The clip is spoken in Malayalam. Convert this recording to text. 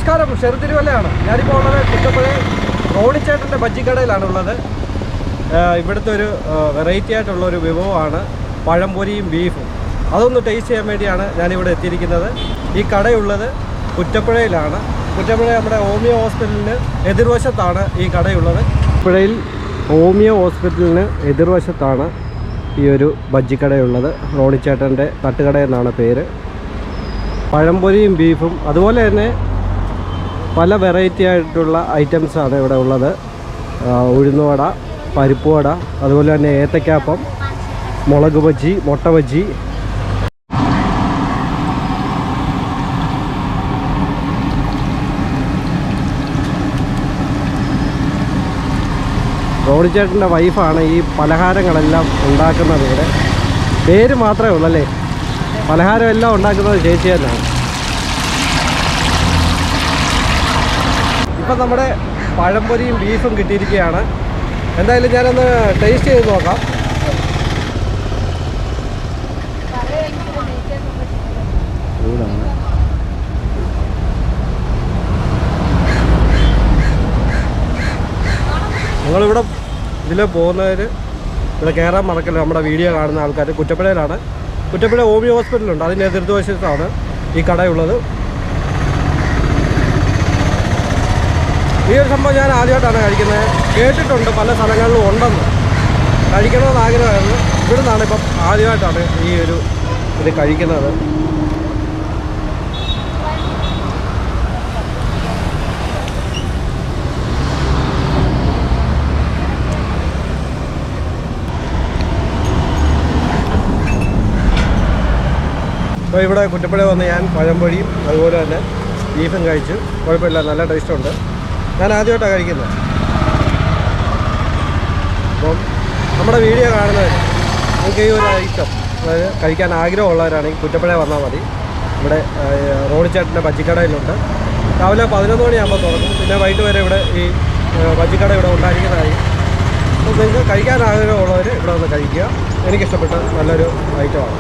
നമസ്കാരം, ഷെറി തിരുവല്ലയാണ്. ഞാനിപ്പോൾ ഉള്ളത് കുറ്റപ്പുഴ റോണിച്ചേട്ടൻ്റെ ബജ്ജിക്കടയിലാണുള്ളത്. ഇവിടുത്തെ ഒരു വെറൈറ്റി ആയിട്ടുള്ളൊരു വിഭവമാണ് പഴംപൊരിയും ബീഫും. അതൊന്ന് ടേസ്റ്റ് ചെയ്യാൻ വേണ്ടിയാണ് ഞാനിവിടെ എത്തിയിരിക്കുന്നത്. ഈ കടയുള്ളത് കുറ്റപ്പുഴയിലാണ്. കുറ്റപ്പുഴ നമ്മുടെ ഹോമിയോ ഹോസ്പിറ്റലിന് എതിർവശത്താണ് ഈ കടയുള്ളത്. കുറ്റപ്പുഴയിൽ ഹോമിയോ ഹോസ്പിറ്റലിന് എതിർവശത്താണ് ഈ ഒരു ബജ്ജിക്കടയുള്ളത്. റോണിച്ചേട്ടൻ്റെ തട്ടുകട എന്നാണ് പേര്. പഴംപൊരിയും ബീഫും അതുപോലെ തന്നെ പല വെറൈറ്റി ആയിട്ടുള്ള ഐറ്റംസാണ് ഇവിടെ ഉള്ളത്. ഉഴുന്നുവട, പരിപ്പുവട, അതുപോലെ തന്നെ ഏത്തക്കാപ്പം, മുളക് ബജ്ജി, മുട്ട ബജ്ജി. റോണിച്ചേട്ടൻ്റെ വൈഫാണ് ഈ പലഹാരങ്ങളെല്ലാം ഉണ്ടാക്കുന്നത്. ഇവിടെ പേര് മാത്രമേ ഉള്ളൂ അല്ലേ, പലഹാരം എല്ലാം ഉണ്ടാക്കുന്നത് ചേച്ചി തന്നെയാണ്. ഇപ്പം നമ്മുടെ പഴംപൊരിയും ബീഫും കിട്ടിയിരിക്കുകയാണ്. എന്തായാലും ഞാനൊന്ന് ടേസ്റ്റ് ചെയ്ത് നോക്കാം. നിങ്ങളിവിടെ ഇതിൽ പോകുന്നവർ ഇവിടെ കയറാൻ മറക്കല്ല. നമ്മുടെ വീഡിയോ കാണുന്ന ആൾക്കാർ കുറ്റപ്പുഴയിലാണ്. കുറ്റപ്പുഴ ഹോമിയോ ഹോസ്പിറ്റലുണ്ട്, അതിൻ്റെ എതിർവശത്താണ് ഈ കടയുള്ളത്. ഈ ഒരു സംഭവം ഞാൻ ആദ്യമായിട്ടാണ് കഴിക്കുന്നത്. കേട്ടിട്ടുണ്ട് പല സ്ഥലങ്ങളിലും ഉണ്ടെന്ന്, കഴിക്കണമെന്ന് ആഗ്രഹമായിരുന്നു. ഇവിടെ നിന്നാണ് ഇപ്പം ആദ്യമായിട്ടാണ് ഈ ഒരു ഇത് കഴിക്കുന്നത്. അപ്പോൾ ഇവിടെ കുറ്റപ്പുഴ വന്ന് ഞാൻ പഴംപൊരിയും അതുപോലെ തന്നെ ബീഫും കഴിച്ചു. കുഴപ്പമില്ല, നല്ല ടേസ്റ്റുണ്ട്. ഞാൻ ആദ്യമായിട്ടാണ് കഴിക്കുന്നത്. അപ്പം നമ്മുടെ വീഡിയോ കാണുന്നവർ നമുക്ക് ഈ ഒരു ഐറ്റം അതായത് കഴിക്കാൻ ആഗ്രഹമുള്ളവരാണെങ്കിൽ കുറ്റപ്പുഴ വന്നാൽ മതി. ഇവിടെ റോണിച്ചേട്ടൻ്റെ ബജ്ജിക്കടയിലുണ്ട്. രാവിലെ 11 മണിയാകുമ്പോൾ തുറക്കും. പിന്നെ വൈകിട്ട് വരെ ഇവിടെ ഈ ബജ്ജിക്കട ഇവിടെ ഉണ്ടായിരിക്കുന്നതായിരിക്കും. അപ്പോൾ നിങ്ങൾക്ക് കഴിക്കാൻ ആഗ്രഹമുള്ളവർ ഇവിടെ വന്ന് കഴിക്കുക. എനിക്കിഷ്ടപ്പെട്ട നല്ലൊരു ഐറ്റമാണ്.